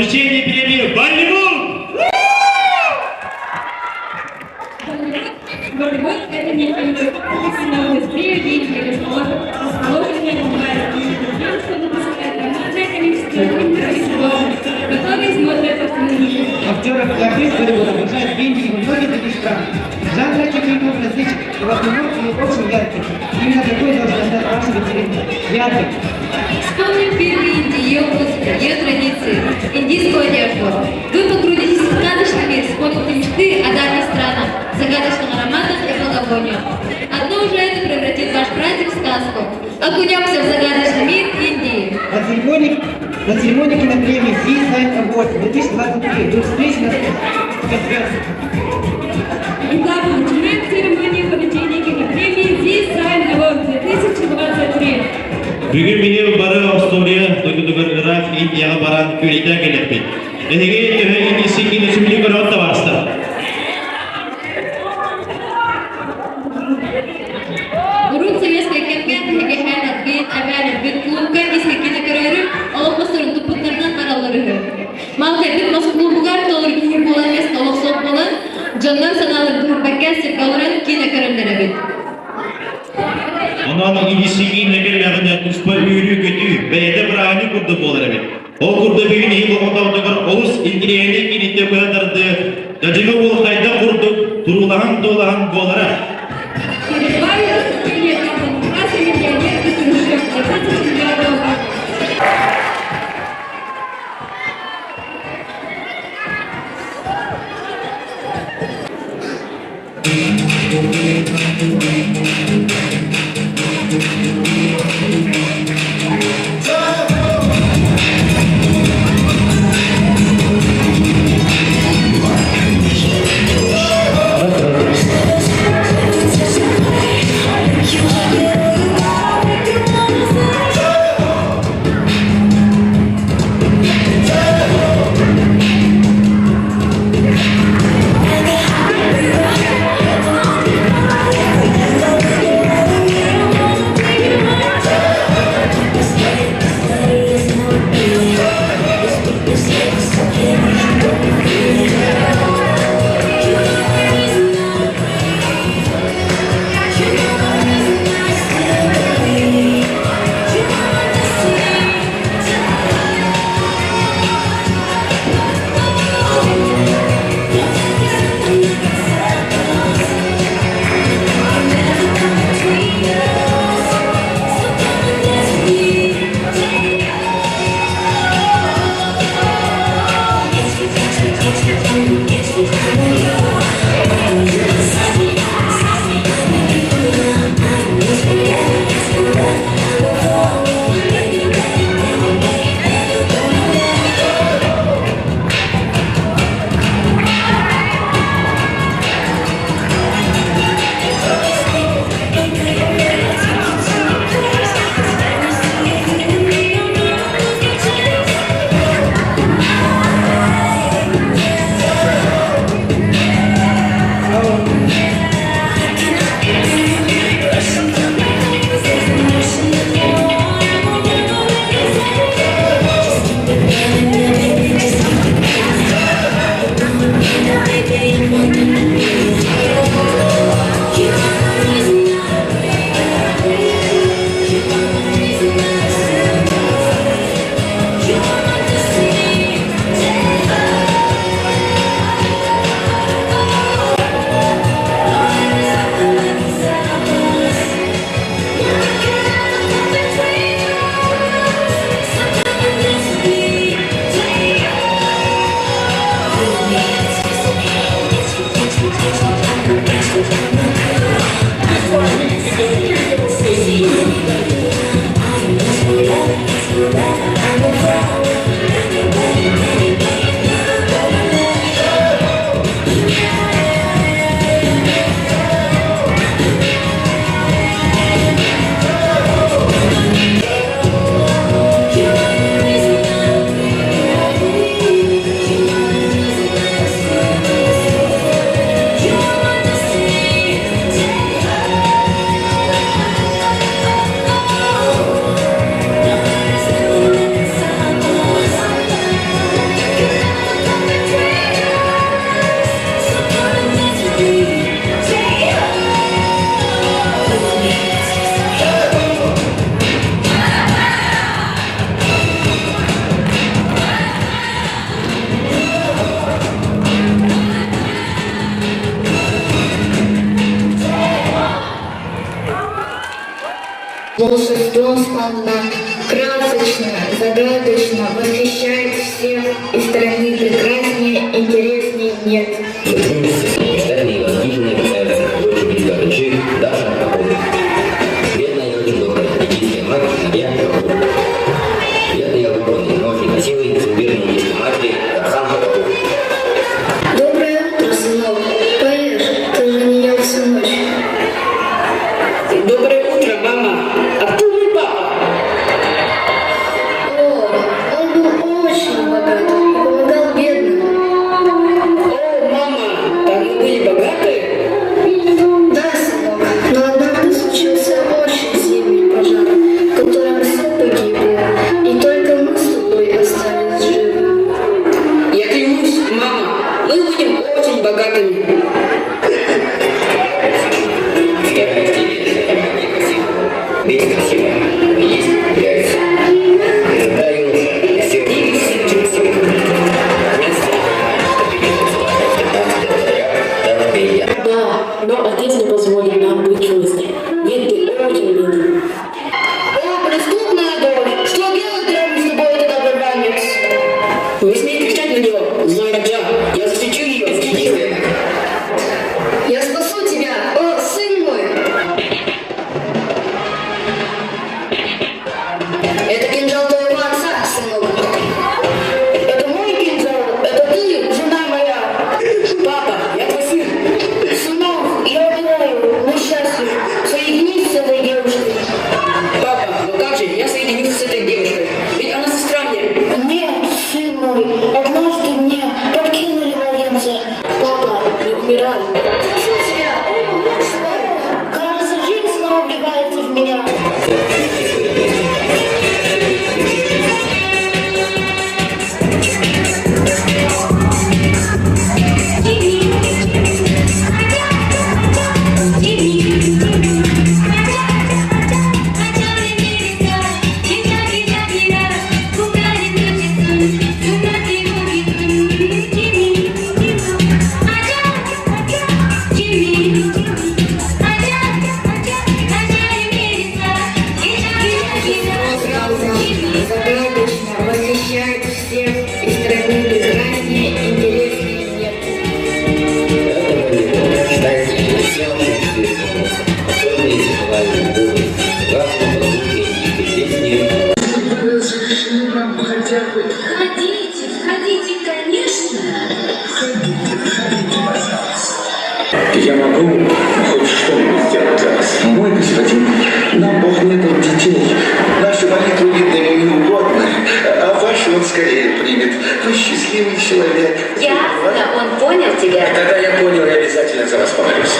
вручение премии «Болливуд». Болливуд – это некая профессиональная индустрия, деятельность расположенная в огромное количество фильмов, которые смотрят автомобили. Актеров и актрис Болливуда окружают деньги в многих таких странах. Жанр этих фильмов различен, и в основном и очень яркий. Именно такой должен стать вашим вечеринкой. Яркий. Вспомним фильм Индии, ее музыку, ее традиции, индийскую одежду. Вы погрузитесь в сказочный мир, вспомните мечты о дальних странах, загадочных ароматах и благовониях. Одно уже это превратит ваш праздник в сказку. Окунемся в загадочный мир Индии. На церемонии кинопремии Зита 2023 до встречи на Итак, начинаем церемонию вручения кинопремии Зита 2023. Бүгін мені бары Аустралия, Токио Ирак, Индияға баран көйлейден келіппен. Әнеге индийский киносүмілі көрі отта барыстыр. Урут советская кемкен, хегехен, отбит, авяль, отбит, клубка, иски кинокөрөрі, олық мұстырын тұппыттардан қаралырығы. Малқайдың мұс клубығар толыр кейі болан емес толық соқ болан, жоннан саналыр дұрбәккен сепкалырын кинокөрілері бит. Onun ilgisi negerlerine tuşpa yürü kötü, belediye bırağını kurdu bolar evet. O kurdu bir neyi bu konuda Oğuz İndiriye'nin kilitli koyatırdı. Dacıgı bol kayda kurdu, durulahan dolahan bolara. Перед вами выступление класса «Миллионер» и «Трущоб» 2009 года. волшебство сполна, красочно, загадочно, восхищает всех, и страны прекраснее, интереснее нет. Мечтательные, воздушные, дочь рычит, Даша походит. Бедная и очень добрая, индийская мать, я походит. Бедный я выбранный, но очень красивый, суеверный индийской матери, Тархан походит. Доброе утро, сынок. Поешь, ты же не ел всю ночь. Доброе утро, мама. А кто мой папа? О, он был очень богат и помогал бедным. О, мама, там мы были богатые? Да, сынок, но однажды случился очень сильный пожар, в котором все погибло, и только мы с тобой остались живы. Я клянусь, мама, мы будем очень богатыми. Быть красивым, есть, нравится. Да, юноша, все Да, но отец не позволит нам быть честными. Ведь ты очень бедный. О, преступная дочь! Что делать рядом с тобой этот оборванец? Не смей кричать на него, злой раджа. Я защищу ее. Я спасу тебя, о, сын мой! Это кинжал твоего отца, сынок. Это мой кинжал, это ты, жена моя. Папа, я твой сын. Сынок, я умираю, несчастлив, соединись с этой девушкой. Папа, ну как же, я соединюсь с этой девушкой. Ведь она сестра мне. Нет, сын мой, однажды мне подкинули младенца. Папа, не умирай. Прошу тебя, о, муж мой, кажется, жизнь снова вливается в меня. Загадочно, восхищает всех, и страны прекраснее, интереснее нет. Читайте, все ваши мечты исполнятся. Особенно если желаете любовь, ужасные прогулки, индийской песни. Разреши вам хотя бы... Входите, входите, конечно. Входите, пожалуйста. Я могу хоть что-нибудь сделать для вас? Мой господин, нам Бог не дал детей. Наши молитвы, видно, ему не угодны, а ваши он скорее примет. Вы счастливый человек. Ясно, он понял тебя. Тогда я понял и обязательно за вас помолюсь.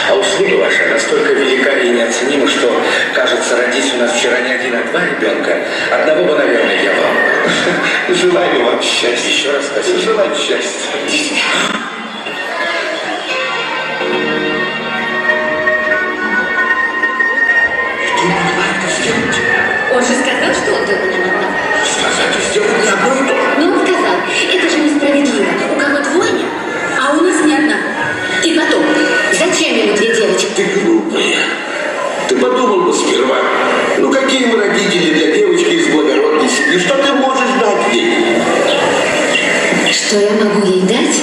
А услуга ваша настолько велика и неоценима, что, кажется, родись у нас вчера не один, а два ребенка. Одного бы, наверное, я вам. Желаю вам счастья. Еще раз спасибо. Желаю счастья. Он же сказал, что он только не надо. Сказать и сделать не одно и то же. Но он сказал, это же несправедливо. У кого двойня, а у нас не одна. И потом, зачем ему две девочки? Ты глупая. Ты подумал бы сперва. Ну какие мы родители для девочки из благородной семьи? Что ты можешь дать ей? Что я могу ей дать?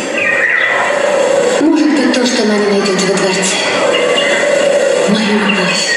Может быть, то, что она не найдет во дворце. Мою любовь.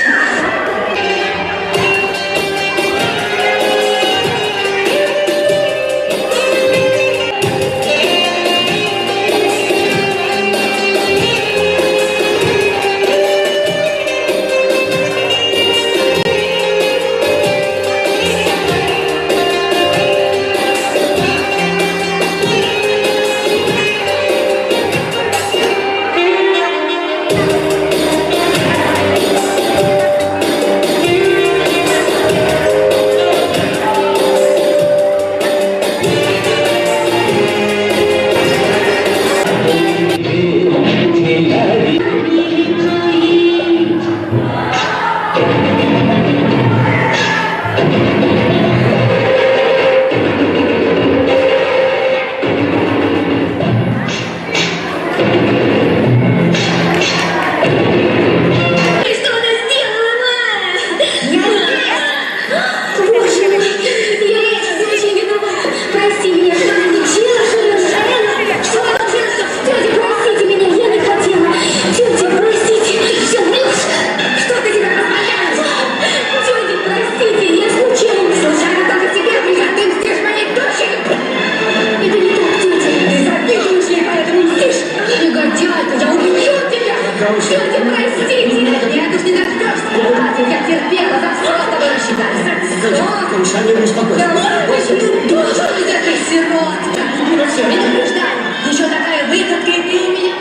сиротка. Ну все, предупреждаю, еще такая выходка и ты у меня.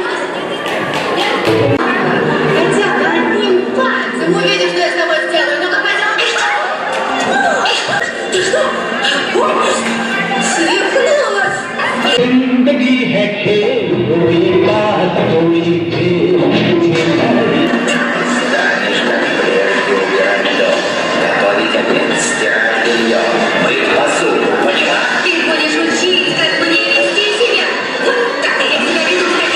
Хотя бы одним пальцем увидишь, что я с тобой сделаю. Ну-ка, пойдем. Ты что? Свихнулась? जिंदगी है खेल कोई बात कोई खेल Мы в классу, поняла? Ты будешь учить, как мне вести себя. Вот так я тебя веду.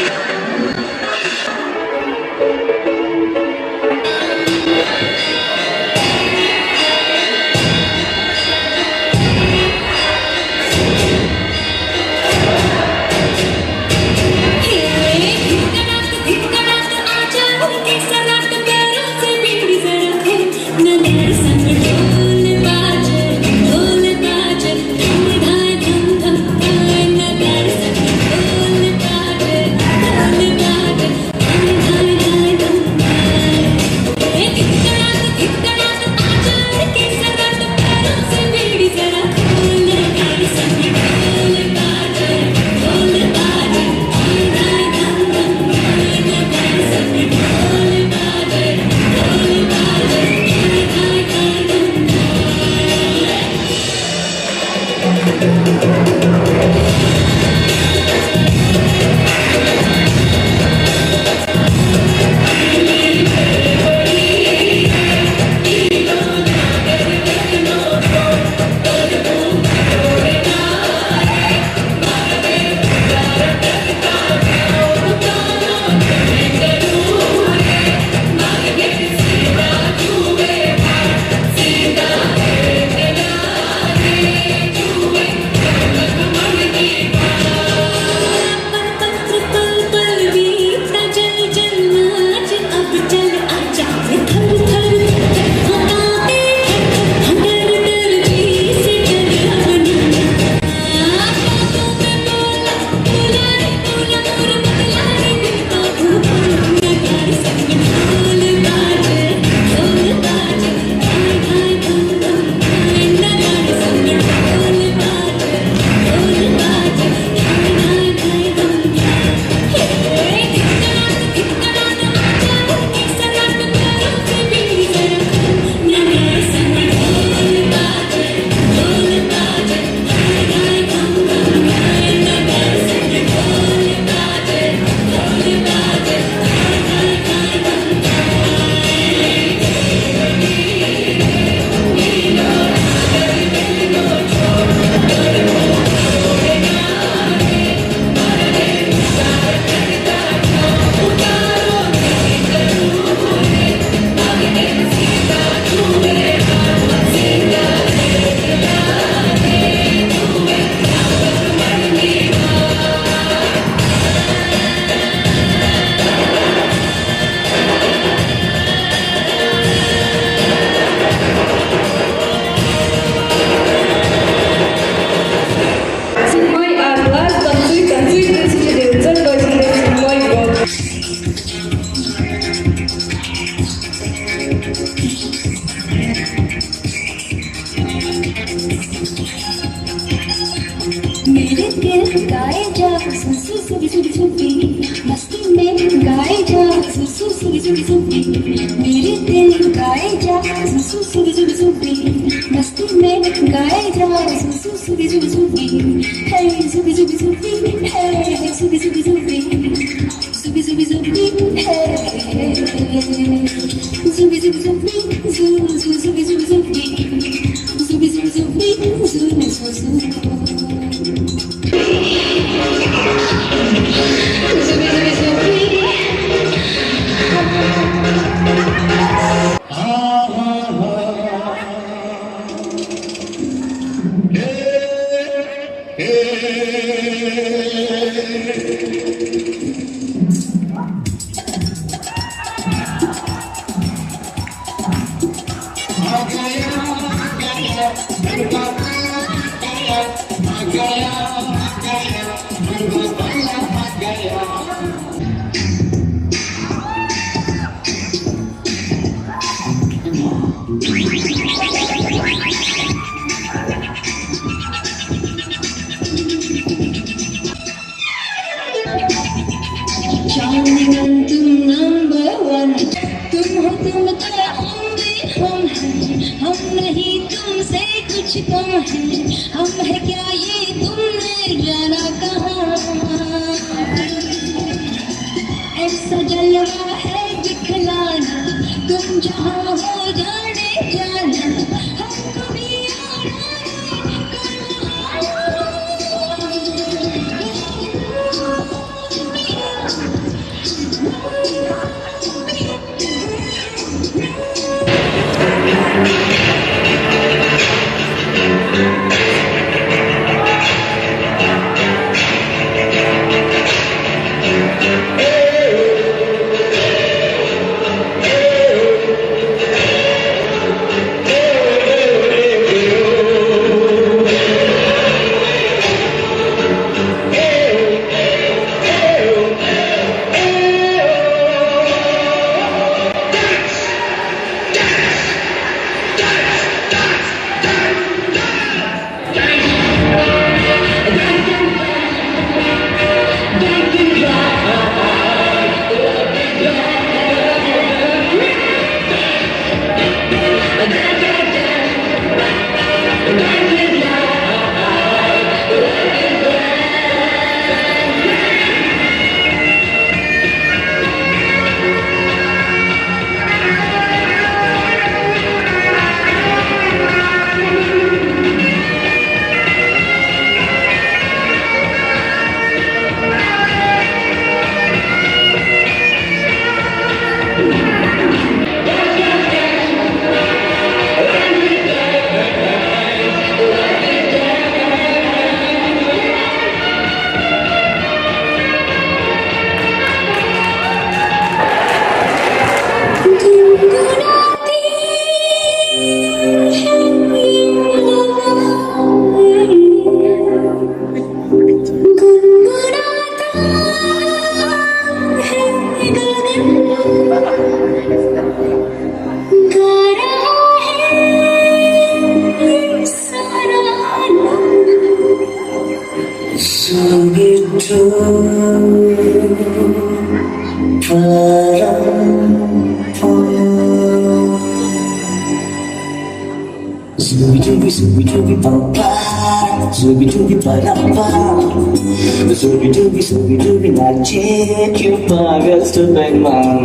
You pagas também, mano.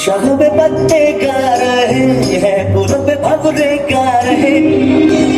शगों पे पत्ते गा रहे हैं, फूलों पे भंवरे गा रहे हैं।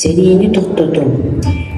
Серийни токтоту.